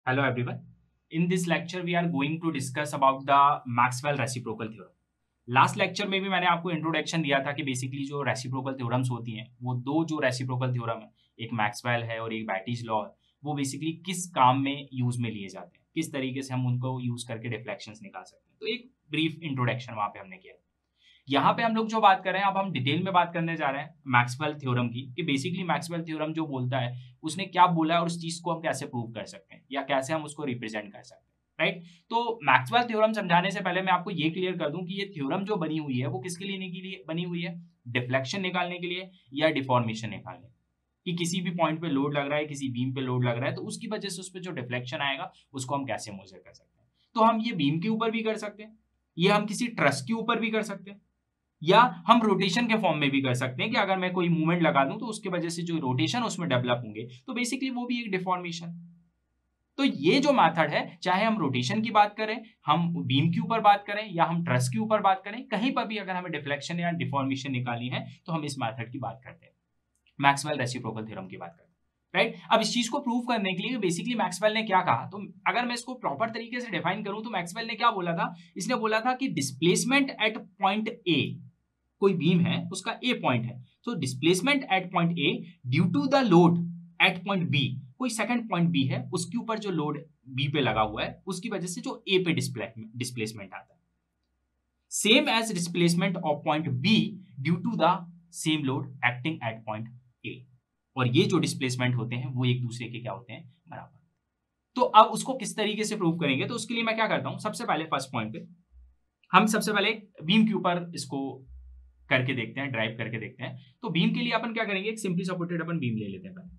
Hello everyone. In this lecture we are going to discuss about the Maxwell reciprocal theorem. Last lecture में भी मैंने आपको introduction दिया था कि बेसिकली जो रेसिप्रोकल थ्योरम्स होती हैं वो दो जो रेसिप्रोकल थ्योरम है, एक मैक्सवेल है और एक बैटिज लॉ है, वो बेसिकली किस काम में यूज में लिए जाते हैं, किस तरीके से हम उनको यूज करके डिफ्लेक्शंस निकाल सकते हैं। तो एक ब्रीफ इंट्रोडक्शन वहां पे हमने किया। यहाँ पे हम लोग जो बात कर रहे हैं, अब हम डिटेल में बात करने जा रहे हैं मैक्सवेल थ्योरम की, कि बेसिकली मैक्सवेल थ्योरम जो बोलता है उसने क्या बोला है और उस चीज को हम कैसे प्रूव कर सकते हैं या कैसे हम उसको रिप्रेजेंट कर सकते हैं, राइट। तो मैक्सवेल थ्योरम समझाने से पहले मैं आपको ये क्लियर कर दूं कि ये थ्योरम जो बनी हुई है वो किसके लिए बनी हुई है, डिफ्लेक्शन निकालने के लिए या डिफॉर्मेशन निकालने, कि किसी भी पॉइंट पे लोड लग रहा है, किसी बीम पे लोड लग रहा है, तो उसकी वजह से उस पर जो डिफ्लेक्शन आएगा उसको हम कैसे मेजर कर सकते हैं। तो हम ये बीम के ऊपर भी कर सकते हैं, ये हम किसी ट्रस के ऊपर भी कर सकते हैं, या हम रोटेशन के फॉर्म में भी कर सकते हैं कि अगर मैं कोई मूवमेंट लगा दूं तो उसके वजह से जो रोटेशन उसमें डेवलप होंगे तो बेसिकली वो भी एक डिफॉर्मेशन। तो ये जो मेथड है, चाहे हम रोटेशन की बात करें, हम बीम के ऊपर बात करें या हम ट्रस के ऊपर बात करें, कहीं पर भी अगर हमें डिफ्लेक्शन या डिफॉर्मेशन निकालनी है तो हम इस मेथड की बात करते हैं, मैक्सवेल रेसिप्रोकल थ्योरम की बात करते हैं, राइट। अब इस चीज को प्रूव करने के लिए बेसिकली मैक्सवेल ने क्या कहा, तो अगर मैं इसको प्रॉपर तरीके से डिफाइन करूं तो मैक्सवेल ने क्या बोला था, इसने बोला था कि डिस्प्लेसमेंट एट पॉइंट ए, कोई बीम है उसका ए पॉइंट है, तो displacement at point A due to the load at point B, कोई सेकंड पॉइंट बी है उसके ऊपर जो लोड बी पे लगा हुआ है उसकी वजह से जो ए पे डिस्प्लेसमेंट आता है, same as displacement of point B due to the same load acting at point A. और ये जो डिस्प्लेसमेंट होते हैं वो एक दूसरे के क्या होते हैं, बराबर। तो अब उसको किस तरीके से प्रूव करेंगे, तो उसके लिए मैं क्या करता हूं, सबसे पहले फर्स्ट पॉइंट पे हम सबसे पहले बीम के ऊपर इसको करके देखते हैं, ड्राइव करके देखते हैं। तो बीम के लिए अपन क्या करेंगे, एक सिंपली सपोर्टेड अपन बीम ले लेते हैं पहले।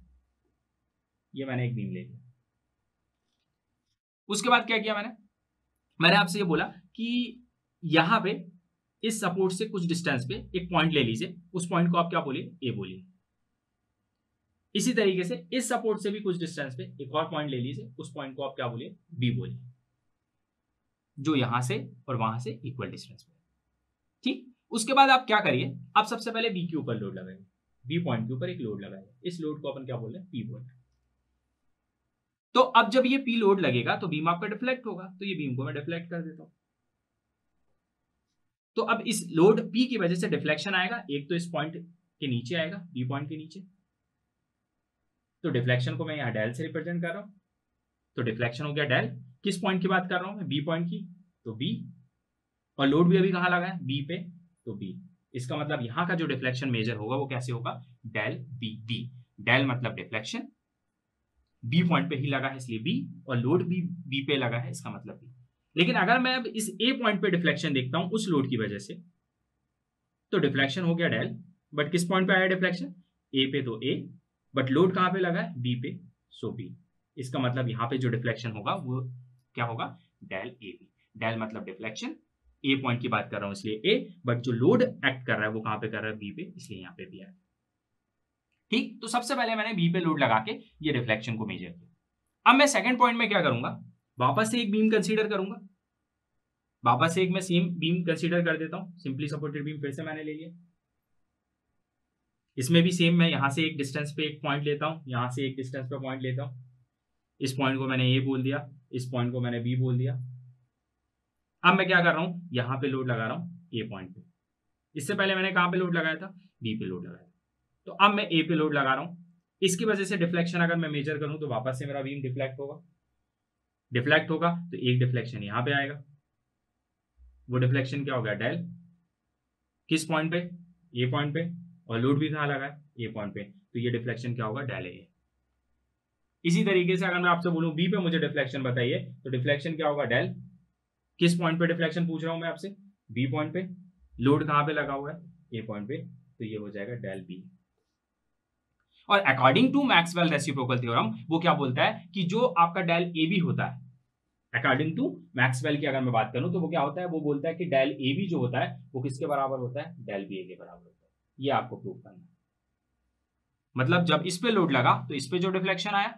ये मैंने एक बीम ले लिया। उसके बाद क्या किया मैंने आपसे ये बोला कि यहां पे इस सपोर्ट से कुछ डिस्टेंस पे एक पॉइंट ले लीजिए, उस पॉइंट को आप क्या बोलिए, ए बोलिए। इसी तरीके से इस सपोर्ट से भी कुछ डिस्टेंस पे एक और पॉइंट ले लीजिए, उस पॉइंट को आप क्या बोलिए, बी बोलिए, जो यहां से और वहां से इक्वल डिस्टेंस पे, ठीक। उसके बाद आप क्या करिए, आप सबसे पहले बी के ऊपर लोड लगाइए, बी पॉइंट के ऊपर एक लोड लगाइए, इस लोड को अपन क्या बोल रहे हैं, पी बोल रहे हैं। तो अब जब ये पी लोड लगेगा तो बीम आपका डिफ्लेक्ट होगा, तो ये बीम को मैं डिफ्लेक्ट कर देता हूं। तो अब इस लोड पी की वजह से डिफ्लेक्शन आएगा, एक तो इस पॉइंट के नीचे आएगा, बी पॉइंट के नीचे, तो डिफ्लेक्शन को मैं यहां डेल से रिप्रेजेंट कर रहा हूं। तो डिफ्लेक्शन हो गया डेल, किस पॉइंट की बात कर रहा हूं मैं, बी पॉइंट की, तो बी, और लोड भी अभी कहां लगा है, बी पे, तो बी। इसका मतलब यहां का जो डिफ्लेक्शन मेजर होगा वो कैसे होगा, डेल बी बी, डेल मतलब डिफ्लेक्शन, बी पॉइंट पे ही लगा है इसलिए बी, और लोड भी बी पे लगा है इसका मतलब बी। लेकिन अगर मैं अब इस ए पॉइंट पे डिफ्लेक्शन देखता हूं उस लोड की वजह से, तो डिफ्लेक्शन हो गया डेल, बट किस पॉइंट पे आया डिफ्लेक्शन, ए पे, तो ए, बट लोड कहां पे लगा है, बी पे, सो बी। इसका मतलब यहां पे जो डिफ्लेक्शन होगा वो क्या होगा, डेल ए बी। डेल मतलब डिफ्लेक्शन, ए पॉइंट की बात कर रहा हूं इसलिए ए, बट जो लोड एक्ट कर रहा है वो कहां पे कर रहा है, बी पे, इसलिए यहां पे भी आया, ठीक। तो सबसे पहले मैंने बी पे लोड लगा के ये रिफ्लेक्शन को मेजर किया। अब मैं सेकंड पॉइंट में क्या करूंगा, वापस से एक बीम कंसीडर करूंगा, वापस से एक मैं सेम बीम कंसीडर कर देता हूं, सिंपली सपोर्टेड बीम फिर से मैंने ले लिया। इसमें भी सेम, मैं यहां से एक डिस्टेंस पे एक पॉइंट लेता हूं, यहां से एक डिस्टेंस पे पॉइंट लेता हूं, इस पॉइंट को मैंने ए बोल दिया, इस पॉइंट को मैंने बी बोल दिया। अब मैं क्या कर रहा हूं, यहां पे लोड लगा रहा हूं ए पॉइंट पे, इससे पहले मैंने कहां पे लोड लगाया था, बी पे लोड लगाया था। तो अब मैं ए पे लोड लगा रहा हूं, इसकी वजह से डिफ्लेक्शन अगर मैं मेजर करूं तो वापस से मेरा बीम डिफ्लेक्ट होगा, डिफ्लेक्ट होगा तो एक डिफ्लेक्शन यहां पे आएगा, वो डिफ्लेक्शन क्या होगा, डेल, किस पॉइंट पे, ए पॉइंट पे, और लोड भी कहां लगा है, ए पॉइंट पे, तो ये डिफ्लेक्शन क्या होगा, डेल ए। इसी तरीके से अगर मैं आपसे बोलूं बी पे मुझे डिफ्लेक्शन बताइए, तो डिफ्लेक्शन क्या होगा, डेल, किस पॉइंट पे डिफ्लेक्शन पूछ रहा हूं मैं आपसे, बी पॉइंट पे, लोड कहां पे लगा हुआ है, ए पॉइंट पे, तो ये हो जाएगा डेल बी। और according to Maxwell reciprocal theorem वो क्या बोलता है कि जो आपका डेल ए बी होता है, अकॉर्डिंग टू मैक्सवेल की अगर मैं बात करूं तो वो क्या होता है, वो बोलता है कि डेल ए बी जो होता है वो किसके बराबर होता है, डेल बी ए के बराबर होता है। ये आपको प्रूव करना है। मतलब जब इस पे लोड लगा तो इस पे जो डिफ्लेक्शन आया,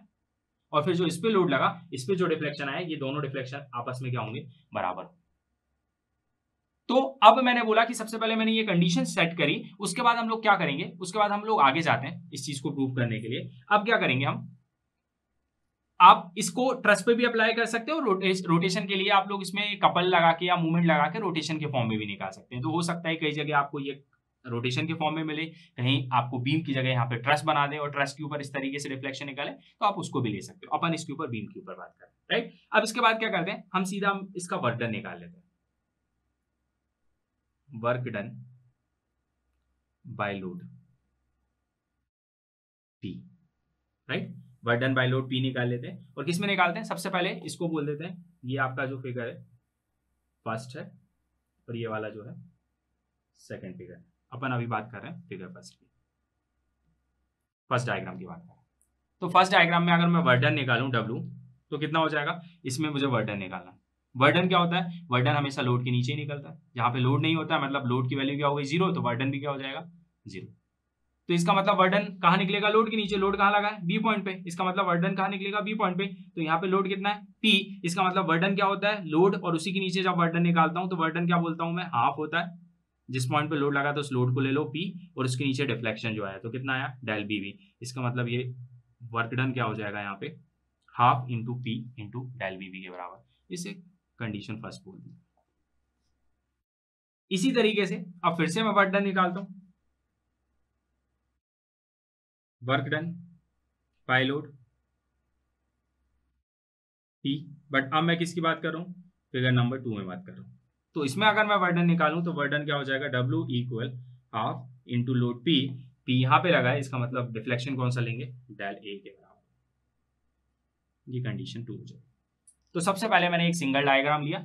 और फिर जो इस पे लोड लगा इस पे जो डिफ्लेक्शन आया, ये दोनों डिफ्लेक्शन आपस में क्या होंगे, बराबर। तो अब मैंने बोला कि सबसे पहले मैंने ये कंडीशन सेट करी, उसके बाद हम लोग क्या करेंगे, उसके बाद हम लोग आगे जाते हैं इस चीज को प्रूव करने के लिए। अब क्या करेंगे हम, आप इसको ट्रस पे भी अप्लाई कर सकते हो, रोटेशन के लिए आप लोग इसमें कपल लगा के या मूवमेंट लगा के रोटेशन के फॉर्म में भी निकाल सकते हैं। तो हो सकता है कई जगह आपको ये रोटेशन के फॉर्म में मिले, कहीं आपको बीम की जगह यहाँ पे ट्रस बना दे और ट्रस के ऊपर इस तरीके से रिफ्लेक्शन निकाले, तो आप उसको भी ले सकते हो। अपन इसके ऊपर बीम के ऊपर बात करें, राइट। अब इसके बाद क्या करते हैं, हम सीधा इसका वर्क डन निकाल लेते हैं। Work done by load P, right. Work done by load P निकाल लेते हैं। और किस में निकालते हैं, सबसे पहले इसको बोल देते हैं, ये आपका जो फिगर है फर्स्ट है और ये वाला जो है सेकंड फिगर। अपन अभी बात कर रहे हैं फिगर फर्स्ट की, फर्स्ट डायग्राम की बात कर रहे हैं। तो फर्स्ट डायग्राम में अगर मैं वर्क डन निकालूं W, तो कितना हो जाएगा, इसमें मुझे वर्क डन निकालना है। वर्क डन क्या होता है, वर्क डन हमेशा लोड के नीचे ही निकलता है। जहां पे लोड नहीं होता है, मतलब लोड की वैल्यू क्या हो गई 0, तो वर्क डन भी क्या हो जाएगा 0। तो इसका मतलब वर्क डन कहाँ निकलेगा, लोड के नीचे। लोड कहाँ लगा है, बी पॉइंट पे। इसका मतलब वर्क डन कहाँ निकलेगा, बी पॉइंट पे। तो यहाँ पे लोड कितना है, P। इसका मतलब वर्क डन क्या होता है, लोड, और उसी के नीचे जब वर्क डन निकालता हूँ तो वर्क डन क्या बोलता हूँ मैं, हाफ होता है। जिस पॉइंट पे लोड लगा तो उस लोड को ले लो P, और उसके नीचे डिफ्लेक्शन जो आया तो कितना आया, डेल BV। इसका मतलब ये वर्क डन क्या हो जाएगा यहाँ पे, half into P into del BV के बराबर। इसे कंडीशन फर्स्ट बोल दी। इसी तरीके से अब फिर से मैं वर्क डन निकालता हूं, work done by load P। But अब मैं किसकी बात कर रहा हूं, फिगर नंबर 2 में बात कर रहा हूं। तो इसमें अगर मैं वर्क डन निकालूं तो वर्क डन क्या हो जाएगा, W equal half into load P। P यहां पे लगा है, इसका मतलब डिफ्लेक्शन कौन सा लेंगे, डेल A के बराबर। ये कंडीशन 2 हो जाएगी। तो सबसे पहले मैंने एक सिंगल डायग्राम लिया,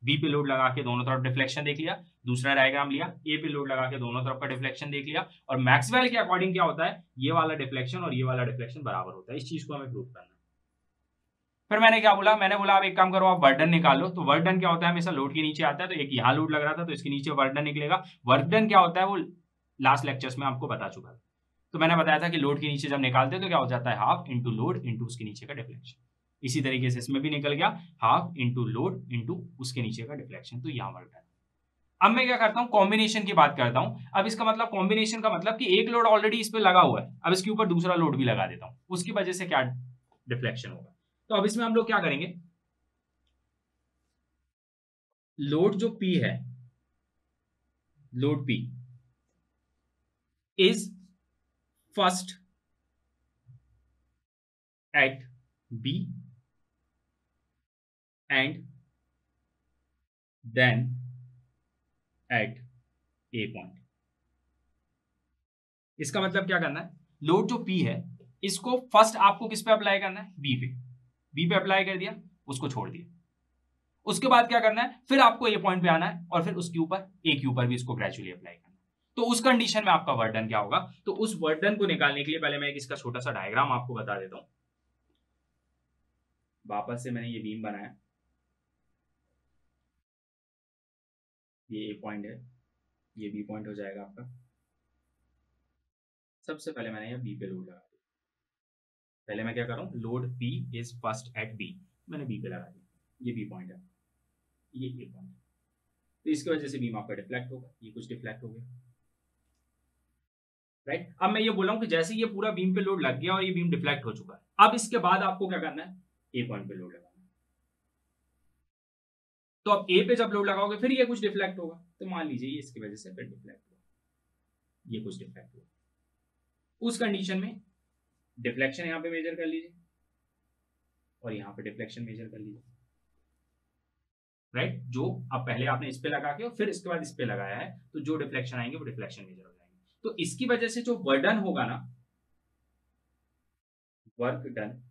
बी पे लोड लगा के दोनों तरफ डिफ्लेक्शन देख लिया। दूसरा डायग्राम लिया, ए पे लोड लगा के दोनों तरफ का डिफ्लेक्शन देख लिया। और मैक्सवेल के अकॉर्डिंग क्या होता है, ये वाला डिफ्लेक्शन और ये वाला डिफ्लेक्शन बराबर होता है। इस चीज को हमें प्रूव करना है। फिर मैंने क्या बोला, मैंने बोला आप एक काम करो, आप वर्क डन निकाल लो। तो वर्क डन क्या होता है, हमेशा लोड के नीचे आता है। तो एक यहाँ लोड लग रहा था तो इसके नीचे वर्क डन निकलेगा। वर्क डन क्या होता है वो लास्ट लेक्चर्स में आपको बता चुका था। तो मैंने बताया था कि लोड के नीचे जब निकालते हैं तो क्या हो जाता है, हाफ इंटू लोड इंटू उसके नीचे का डिफ्लेक्शन। इसी तरीके से इसमें भी निकल गया, हाफ इंटू लोड इंटू उसके नीचे का डिफ्लेक्शन। तो यहाँ वर्क डन। अब मैं क्या करता हूँ, कॉम्बिनेशन की बात करता हूँ। अब इसका मतलब, कॉम्बिनेशन का मतलब कि एक लोड ऑलरेडी इस पे लगा हुआ है, अब इसके ऊपर दूसरा लोड भी लगा देता हूँ, उसकी वजह से क्या डिफ्लेक्शन होगा। तो अब इसमें हम लोग क्या करेंगे, लोड जो P है, load P is first at B and then at A point. इसका मतलब क्या करना है, लोड जो P है इसको फर्स्ट आपको किस पे अप्लाई करना है, B पे। B पे अप्लाई कर दिया, उसको छोड़ दिया। उसके बाद क्या करना है, फिर आपको A पॉइंट पे आना है और फिर उसके ऊपर A के ऊपर भी इसको ग्रेजुअली अप्लाई करना है। तो उस कंडीशन में आपका वर्क डन क्या होगा। तो उस वर्क डन को निकालने के लिए पहले मैं इसका छोटा सा डायग्राम आपको बता देता हूं। वापस से मैंने ये बीम बनाया, ये A पॉइंट है, ये B पॉइंट हो जाएगा आपका। सबसे पहले मैंने यहाँ B पे लोड लगा दिया। पहले मैं क्या कर रहा हूँ, load P is first at B, मैंने B पे लगा दिया। ये B पॉइंट है, ये A पॉइंट। तो इसकी वजह से बीम आपका डिफ्लेक्ट होगा, ये कुछ डिफ्लेक्ट हो गया, राइट। अब मैं ये बोल रहा हूँ कि जैसे ये पूरा बीम पे लोड लग गया और ये बीम डिफ्लेक्ट हो चुका है, अब इसके बाद आपको क्या करना है, A पॉइंट पे लोड लगाना है। तो अब A पे जब लोड लगाओगे फिर ये कुछ डिफ्लेक्ट होगा। तो मान लीजिए ये इसकी वजह से फिर डिफ्लेक्ट हुआ, ये कुछ डिफ्लेक्ट हुआ। उस कंडीशन में डिफ्लेक्शन यहाँ पे मेजर कर लीजिए और यहाँ पे डिफ्लेक्शन मेजर कर लीजिए, राइट। जो अब पहले आपने इस पे लगा के और फिर इसके बाद इस पे लगाया है, तो जो डिफ्लेक्शन आएंगे वो डिफ्लेक्शन मेजर हो जाएंगे। तो इसकी वजह से जो वर्क डन होगा ना, वर्क डन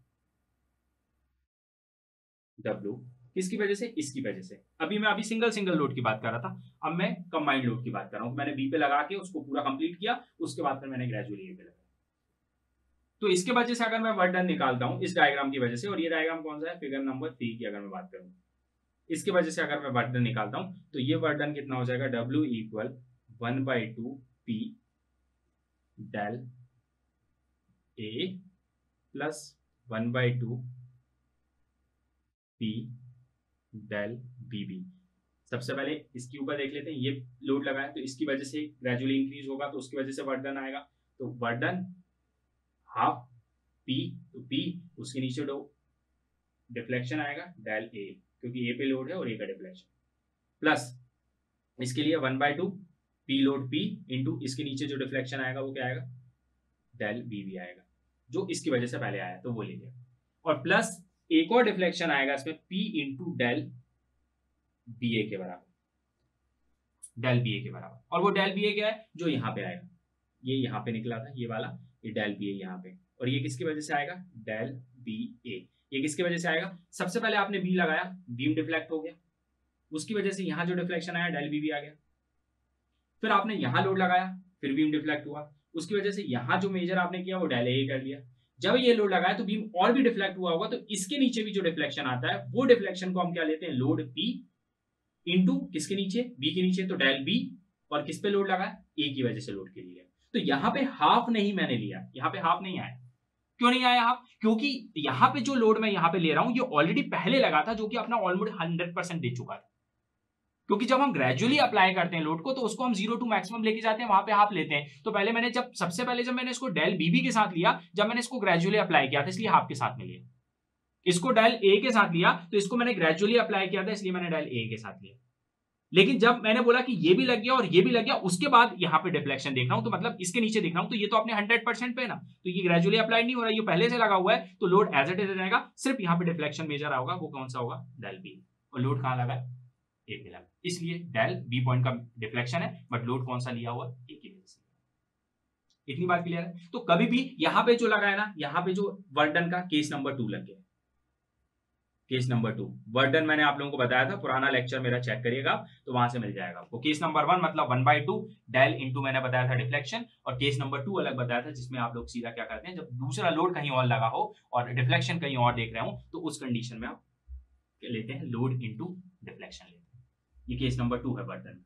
W, किसकी वजह से, इसकी वजह से। मैं सिंगल सिंगल लोड की बात कर रहा था, अब मैं कंबाइंड लोड की बात कर रहा हूं। मैंने B पे लगा के उसको पूरा कंप्लीट किया, उसके बाद फिर मैंने ग्रेजुअली A पे लगाया। तो इसके वजह से अगर मैं वर्क डन निकालता हूं इस डायग्राम की वजह से, और ये डायग्राम कौन सा है, फिगर नंबर 3 की अगर मैं बात करूं, इसकी वजह से अगर मैं वर्क डन निकालता हूं तो ये वर्क डन कितना हो जाएगा, W equal 1/2 P del A plus 1/2 P del BB। सबसे पहले इसके ऊपर देख लेते हैं, ये लोड लगा है तो इसकी वजह से ग्रेजुअली इंक्रीज होगा, तो उसकी वजह से वर्क डन आएगा। तो वर्क डन हाफ P, तो P उसके नीचे डिफ्लेक्शन आएगा डेल ए, क्योंकि ए पे लोड है और ए का डिफ्लेक्शन, प्लस इसके लिए 1/2 पी लोड पी इंटू इसके नीचे जो डिफ्लेक्शन आएगा वो क्या आएगा, डेल बी भी आएगा, जो इसकी वजह से पहले आया तो वो ले लिया, और प्लस एक और डिफ्लेक्शन आएगा इसमें पी इंटू डेल बी ए के बराबर, डेल बी ए के बराबर, और वो डेल बी ए क्या है, जो यहाँ पे आएगा, ये यहाँ पे निकला था ये वाला, ये डेल बी ए यहाँ पे, और ये किसकी वजह से आएगा, डेल बी ए, ये किसकी वजह से आएगा, सबसे पहले आपने बी लगाया, बीम डिफ्लेक्ट हो गया, उसकी वजह से यहाँ जो डिफ्लेक्शन आया डेल बी भी आ गया, फिर आपने यहाँ लोड लगाया, फिर बीम डिफ्लेक्ट हुआ, उसकी वजह से यहाँ जो मेजर आपने किया वो डेल ए कर लिया, जब ये लोड लगाया तो बीम और भी डिफ्लेक्ट हुआ होगा, तो इसके नीचे भी जो डिफ्लेक्शन आता है वो डिफ्लेक्शन को हम क्या लेते हैं, लोड पी इंटू किसके नीचे, बी के नीचे, तो डेल बी, और किस पे लोड लगा, ए की वजह से लोड के लिए, तो यहाँ पे हाफ नहीं मैंने लिया, यहाँ पे हाफ नहीं आया, क्यों नहीं आया हाफ, क्योंकि यहाँ पे जो लोड मैं यहाँ पे ले रहा हूं ये ऑलरेडी पहले लगा था, जो कि अपना ऑलमोस्ट 100% दे चुका था, क्योंकि जब हम ग्रेजुअली अप्लाई करते हैं लोड को तो उसको हम 0 टू मैक्सिमम लेके जाते हैं, वहां पे हाफ लेते हैं, तो पहले मैंने सबसे पहले जब मैंने इसको डेल बीबी के साथ लिया, जब मैंने इसको ग्रेजुअली अप्लाई किया था इसलिए हाफ के साथ में लिया, इसको डेल ए के साथ लिया तो इसको मैंने ग्रेजुअली अप्लाई किया था इसलिए मैंने डेल ए के साथ लिया, लेकिन जब मैंने बोला कि ये भी लग गया और ये भी लग गया, उसके बाद यहाँ पे डिफ्लेक्शन देख रहा हूं, तो मतलब इसके नीचे देख रहा हूं, तो ये तो अपने 100% पे है ना, तो ये ग्रेजुअली अप्लाई नहीं हो रहा है, ये पहले से लगा हुआ है, तो लोड एज इट इज रहेगा, सिर्फ यहाँ पे डिफ्लेक्शन मेजर होगा, वो कौन सा होगा, डेल बी, और लोड कहाँ लगा है, ए पे लगा, इसलिए डेल बी पॉइंट का डिफ्लेक्शन है, बट लोड कौन सा लिया हुआ, ए की वजह से। इतनी बात क्लियर है, तो कभी भी यहाँ पे जो लगा है ना, यहाँ पे जो वर्क डन का केस नंबर 2 लग गया, केस नंबर 2 वर्क डन मैंने आप लोगों को बताया था, पुराना लेक्चर मेरा चेक करिएगा तो वहां से मिल जाएगा आपको। केस नंबर 1 मतलब 1/2 डेल इंटू मैंने बताया था डिफ्लेक्शन, और केस नंबर 2 अलग बताया था जिसमें आप लोग सीधा क्या करते हैं, जब दूसरा लोड कहीं और लगा हो और डिफ्लेक्शन कहीं और देख रहे हो तो उस कंडीशन में आप लेते हैं लोड इंटू डिफ्लेक्शन लेते हैं, ये केस नंबर 2 है वर्क डन।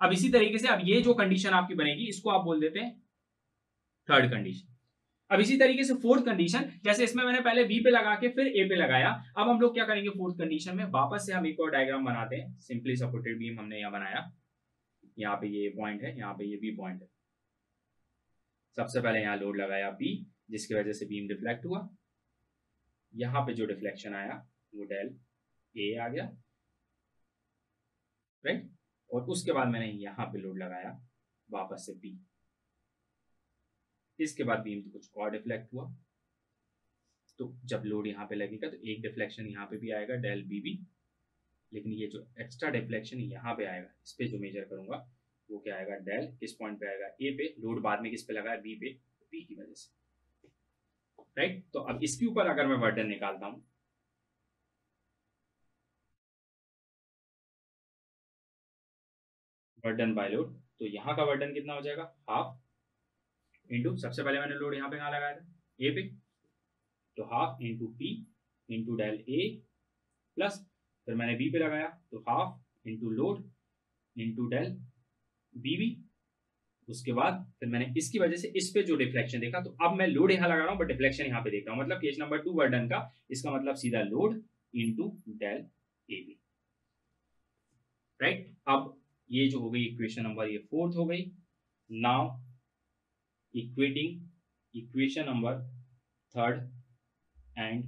अब इसी तरीके से अब ये जो कंडीशन आपकी बनेगी इसको आप बोल देते हैं थर्ड कंडीशन। अब इसी तरीके से फोर्थ कंडीशन, जैसे इसमें मैंने पहले बी पे लगा के फिर ए पे लगाया, अब हम लोग क्या करेंगे फोर्थ कंडीशन में, वापस से हम एक और डायग्राम बनाते हैं, सिंपली सपोर्टेड बीम हमने यहाँ बनाया, यहाँ पे ये पॉइंट है, यहाँ पे ये बी पॉइंट है, सबसे पहले यहाँ लोड लगाया बी जिसकी वजह से बीम डिफ्लेक्ट हुआ, यहाँ पे जो डिफ्लेक्शन आया वो डेल ए आ गया, राइट, और उसके बाद मैंने यहाँ पे लोड लगाया वापस से बी, इसके बाद बीम तो कुछ और डिफ्लेक्ट हुआ, तो जब लोड यहाँ पे लगेगा तो एक डिफ्लेक्शन यहाँ पे भी आएगा डेल बी बी, लेकिन ये जो एक्स्ट्रा डिफ्लेक्शन यहाँ पे आएगा इस पे जो मेजर करूंगा वो क्या आएगा, डेल किस पॉइंट पे आएगा, ए पे, लोड बाद में किस पे लगा है, बी पे, बी की वजह से, राइट। तो अब इसके ऊपर अगर मैं वर्क डन निकालता हूं, वर्क डन बाय लोड, तो यहाँ का वर्क डन कितना हो जाएगा, हाफ इंटू, सबसे पहले मैंने लोड यहाँ पे कहाँ लगाया था, ए पे, तो half into P into del A, plus फिर मैंने बी पे लगाया तो half into load into del B B, उसके बाद फिर मैंने इसकी वजह से इस पे जो डिफ्लेक्शन देखा, तो अब मैं लोड यहाँ लगा रहा हूँ बट डिफ्लेक्शन यहाँ पे देख रहा हूँ, मतलब केस नंबर 2 वर्क डन का, इसका मतलब सीधा load into del A B, right. अब ये जो हो गई इक्वेशन नंबर ये 4th हो गई। Now equating equation number 3rd and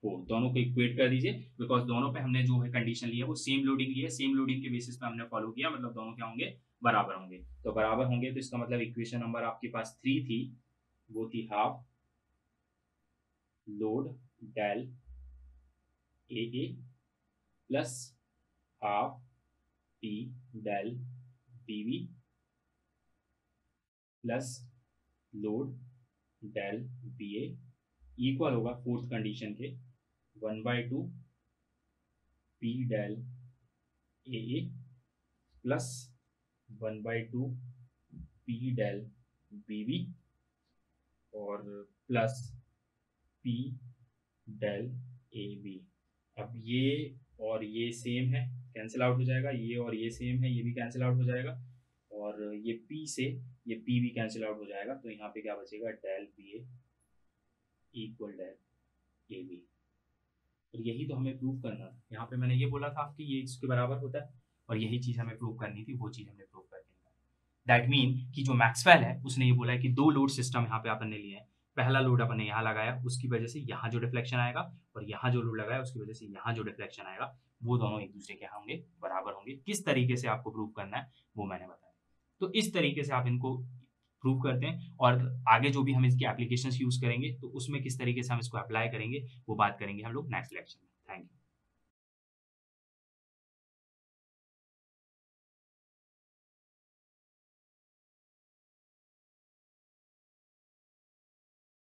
4th, दोनों को इक्वेट कर दीजिए, बिकॉज दोनों पे हमने जो है कंडीशन ली है वो सेम लोडिंग ली है, सेम लोडिंग के बेसिस पे हमने फॉलो किया, मतलब दोनों क्या होंगे, बराबर होंगे, तो बराबर होंगे, तो इसका मतलब इक्वेशन नंबर आपके पास 3 थी, वो थी half load del A A plus half P del B B plus load del B A equal होगा 4th कंडीशन के 1/2 P del A A plus 1/2 P del B B और plus P del A B. अब ये और ये same है, cancel out हो जाएगा, ये और ये सेम है, ये भी कैंसिल आउट हो जाएगा, और ये P से ये P भी कैंसिल आउट हो जाएगा, तो यहाँ पे क्या बचेगा, del B A equal del A B. और यही तो हमें प्रूव करना था, यहाँ पे मैंने ये बोला था आपकी ये इसके बराबर होता है, और यही चीज़ हमें प्रूव करनी थी, वो चीज़ हमने प्रूव कर दी। दैट मीन कि जो मैक्सवेल है उसने ये बोला है कि 2 लोड सिस्टम यहाँ पे अपन ने लिए हैं, पहला लोड अपन ने यहाँ लगाया, उसकी वजह से यहाँ जो डिफ्लेक्शन आएगा, और यहाँ जो लोड लगाया उसकी वजह से यहाँ जो डिफ्लेक्शन आएगा, वो दोनों एक दूसरे के होंगे, बराबर होंगे। किस तरीके से आपको प्रूव करना है वो मैंने बताया। तो इस तरीके से आप इनको प्रूव करते हैं, और आगे जो भी हम इसकी एप्लीकेशंस यूज करेंगे तो उसमें किस तरीके से हम इसको अप्लाई करेंगे वो बात करेंगे हम लोग नेक्स्ट लेक्चर में।